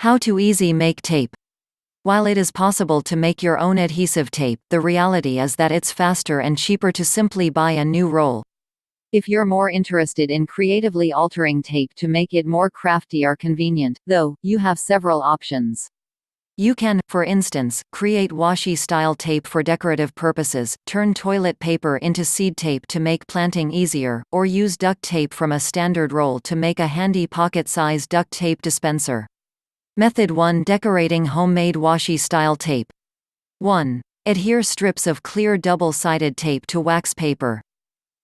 How to easy make tape. While it is possible to make your own adhesive tape, the reality is that it's faster and cheaper to simply buy a new roll. If you're more interested in creatively altering tape to make it more crafty or convenient, though, you have several options. You can, for instance, create washi-style tape for decorative purposes, turn toilet paper into seed tape to make planting easier, or use duct tape from a standard roll to make a handy pocket-size duct tape dispenser. Method 1. Decorating homemade washi-style tape. 1. Adhere strips of clear double-sided tape to wax paper.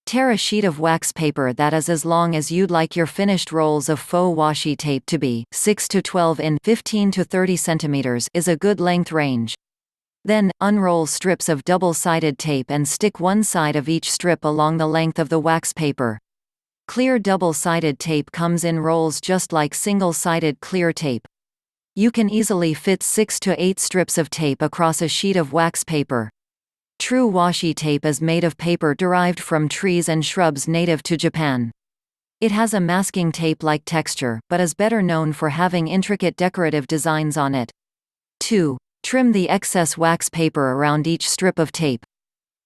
Tear a sheet of wax paper that is as long as you'd like your finished rolls of faux washi tape to be. 6 to 12 in 15 to 30 centimeters is a good length range. Then, unroll strips of double-sided tape and stick one side of each strip along the length of the wax paper. Clear double-sided tape comes in rolls just like single-sided clear tape. You can easily fit 6 to 8 strips of tape across a sheet of wax paper. True washi tape is made of paper derived from trees and shrubs native to Japan. It has a masking tape-like texture, but is better known for having intricate decorative designs on it. 2. Trim the excess wax paper around each strip of tape.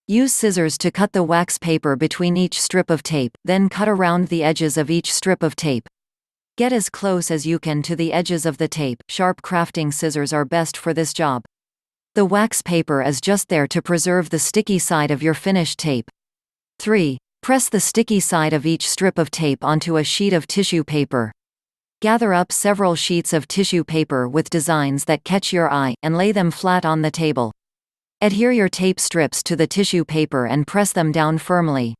Use scissors to cut the wax paper between each strip of tape, then cut around the edges of each strip of tape. Get as close as you can to the edges of the tape. Sharp crafting scissors are best for this job. The wax paper is just there to preserve the sticky side of your finished tape. 3. Press the sticky side of each strip of tape onto a sheet of tissue paper. Gather up several sheets of tissue paper with designs that catch your eye, and lay them flat on the table. Adhere your tape strips to the tissue paper and press them down firmly.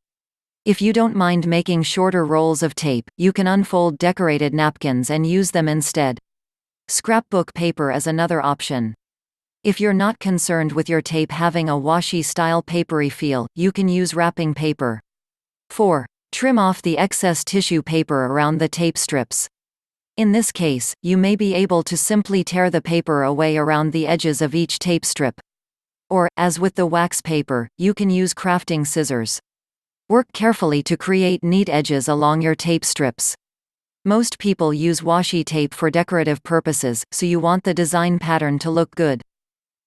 If you don't mind making shorter rolls of tape, you can unfold decorated napkins and use them instead. Scrapbook paper is another option. If you're not concerned with your tape having a washi-style papery feel, you can use wrapping paper. 4. Trim off the excess tissue paper around the tape strips. In this case, you may be able to simply tear the paper away around the edges of each tape strip. Or, as with the wax paper, you can use crafting scissors. Work carefully to create neat edges along your tape strips. Most people use washi tape for decorative purposes, so you want the design pattern to look good.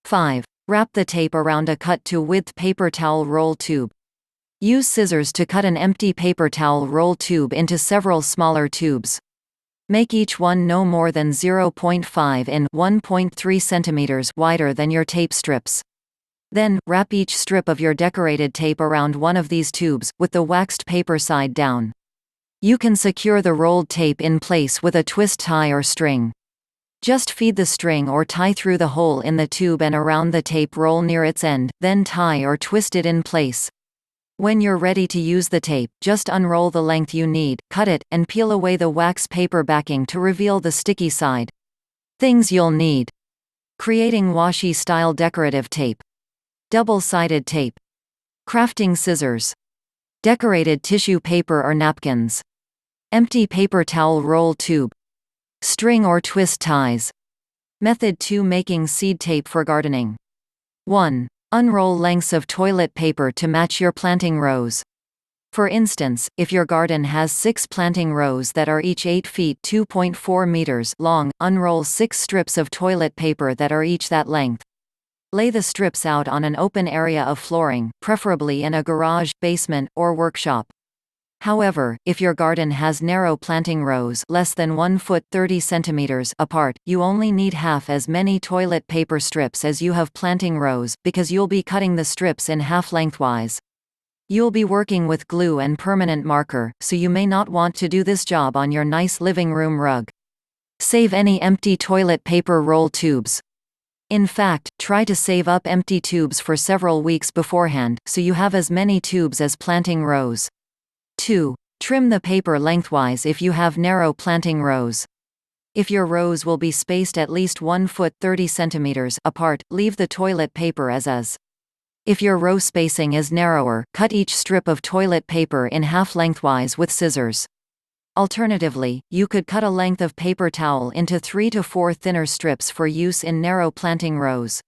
5. Wrap the tape around a cut-to-width paper towel roll tube. Use scissors to cut an empty paper towel roll tube into several smaller tubes. Make each one no more than 0.5 in 1.3 centimeters wider than your tape strips. Then, wrap each strip of your decorated tape around one of these tubes, with the waxed paper side down. You can secure the rolled tape in place with a twist tie or string. Just feed the string or tie through the hole in the tube and around the tape roll near its end, then tie or twist it in place. When you're ready to use the tape, just unroll the length you need, cut it, and peel away the wax paper backing to reveal the sticky side. Things you'll need. Creating washi-style decorative tape. Double-sided tape. Crafting scissors. Decorated tissue paper or napkins. Empty paper towel roll tube. String or twist ties. Method 2. Making seed tape for gardening. 1. Unroll lengths of toilet paper to match your planting rows. For instance, if your garden has 6 planting rows that are each 8 feet (2.4 meters) long, unroll 6 strips of toilet paper that are each that length. Lay the strips out on an open area of flooring, preferably in a garage, basement, or workshop. However, if your garden has narrow planting rows less than 1 foot 30 centimeters apart, you only need half as many toilet paper strips as you have planting rows, because you'll be cutting the strips in half lengthwise. You'll be working with glue and permanent marker, so you may not want to do this job on your nice living room rug. Save any empty toilet paper roll tubes. In fact, try to save up empty tubes for several weeks beforehand, so you have as many tubes as planting rows. 2. Trim the paper lengthwise if you have narrow planting rows. If your rows will be spaced at least 1 foot 30 centimeters apart, leave the toilet paper as is. If your row spacing is narrower, cut each strip of toilet paper in half lengthwise with scissors. Alternatively, you could cut a length of paper towel into 3 to 4 thinner strips for use in narrow planting rows.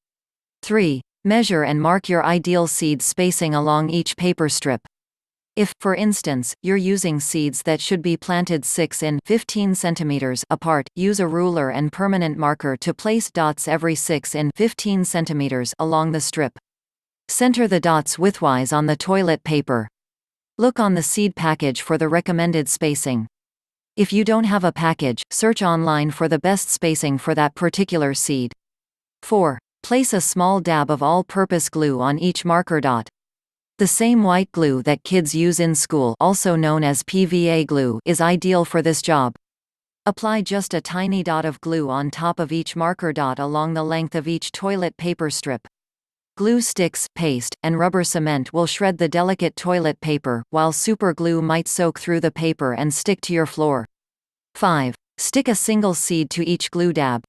3. Measure and mark your ideal seed spacing along each paper strip. If, for instance, you're using seeds that should be planted 6 in 15 centimeters apart, use a ruler and permanent marker to place dots every 6 in 15 centimeters along the strip. Center the dots widthwise on the toilet paper. Look on the seed package for the recommended spacing. If you don't have a package, search online for the best spacing for that particular seed. 4. Place a small dab of all-purpose glue on each marker dot. The same white glue that kids use in school, also known as PVA glue, is ideal for this job. Apply just a tiny dot of glue on top of each marker dot along the length of each toilet paper strip. Glue sticks, paste, and rubber cement will shred the delicate toilet paper, while super glue might soak through the paper and stick to your floor. 5. Stick a single seed to each glue dab.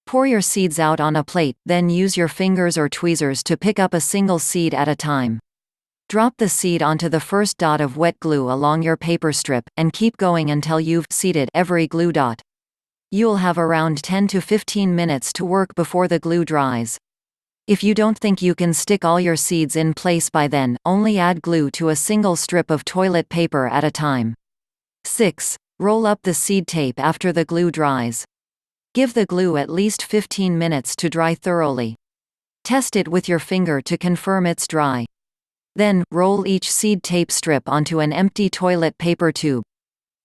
Pour your seeds out on a plate, then use your fingers or tweezers to pick up a single seed at a time. Drop the seed onto the first dot of wet glue along your paper strip, and keep going until you've seeded every glue dot. You'll have around 10 to 15 minutes to work before the glue dries. If you don't think you can stick all your seeds in place by then, only add glue to a single strip of toilet paper at a time. 6. Roll up the seed tape after the glue dries. Give the glue at least 15 minutes to dry thoroughly. Test it with your finger to confirm it's dry. Then, roll each seed tape strip onto an empty toilet paper tube.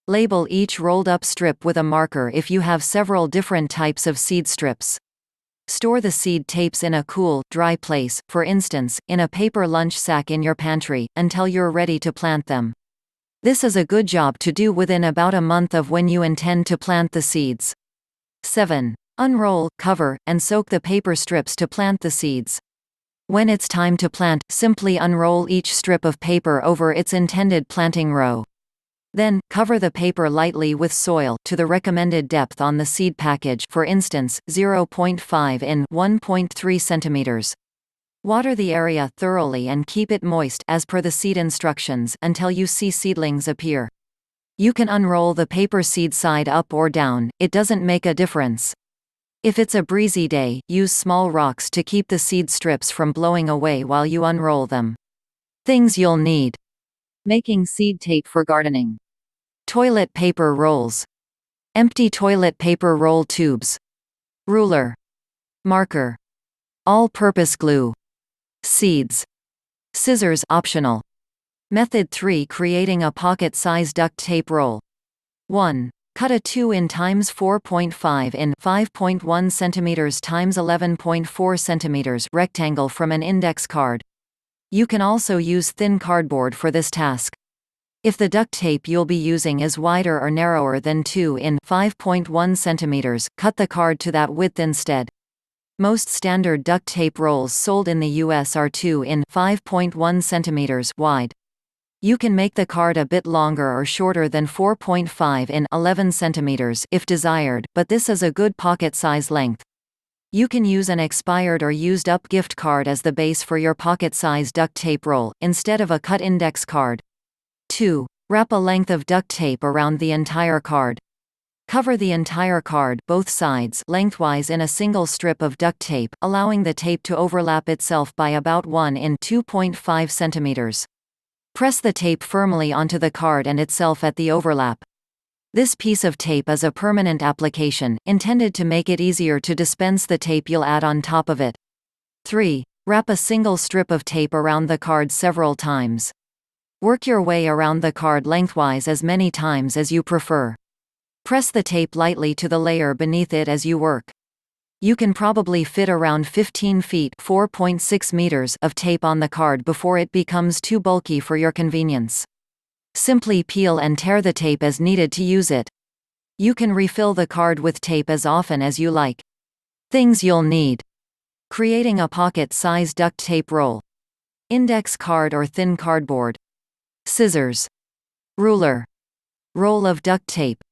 Label each rolled-up strip with a marker if you have several different types of seed strips. Store the seed tapes in a cool, dry place, for instance, in a paper lunch sack in your pantry, until you're ready to plant them. This is a good job to do within about a month of when you intend to plant the seeds. 7. Unroll, cover, and soak the paper strips to plant the seeds. When it's time to plant, simply unroll each strip of paper over its intended planting row. Then, cover the paper lightly with soil to the recommended depth on the seed package, for instance, 0.5 in 1.3 centimeters. Water the area thoroughly and keep it moist, as per the seed instructions, until you see seedlings appear. You can unroll the paper seed side up or down, it doesn't make a difference. If it's a breezy day, use small rocks to keep the seed strips from blowing away while you unroll them. Things you'll need. Making seed tape for gardening. Toilet paper rolls. Empty toilet paper roll tubes. Ruler. Marker. All-purpose glue. Seeds. Scissors optional. Method 3. Creating a pocket-size duct tape roll. 1. Cut a 2 in x 4.5 in 5.1 cm x 11.4 cm rectangle from an index card. You can also use thin cardboard for this task. If the duct tape you'll be using is wider or narrower than 2 in 5.1 cm, cut the card to that width instead. Most standard duct tape rolls sold in the US are 2 in 5.1 cm wide. You can make the card a bit longer or shorter than 4.5 in 11 cm if desired, but this is a good pocket size length. You can use an expired or used-up gift card as the base for your pocket-size duct tape roll, instead of a cut index card. 2. Wrap a length of duct tape around the entire card. Cover the entire card, both sides, lengthwise in a single strip of duct tape, allowing the tape to overlap itself by about 1 in 2.5 centimeters. Press the tape firmly onto the card and itself at the overlap. This piece of tape is a permanent application, intended to make it easier to dispense the tape you'll add on top of it. 3. Wrap a single strip of tape around the card several times. Work your way around the card lengthwise as many times as you prefer. Press the tape lightly to the layer beneath it as you work. You can probably fit around 15 feet (4.6 meters) of tape on the card before it becomes too bulky for your convenience. Simply peel and tear the tape as needed to use it. You can refill the card with tape as often as you like. Things you'll need. Creating a pocket-size duct tape roll. Index card or thin cardboard. Scissors. Ruler. Roll of duct tape.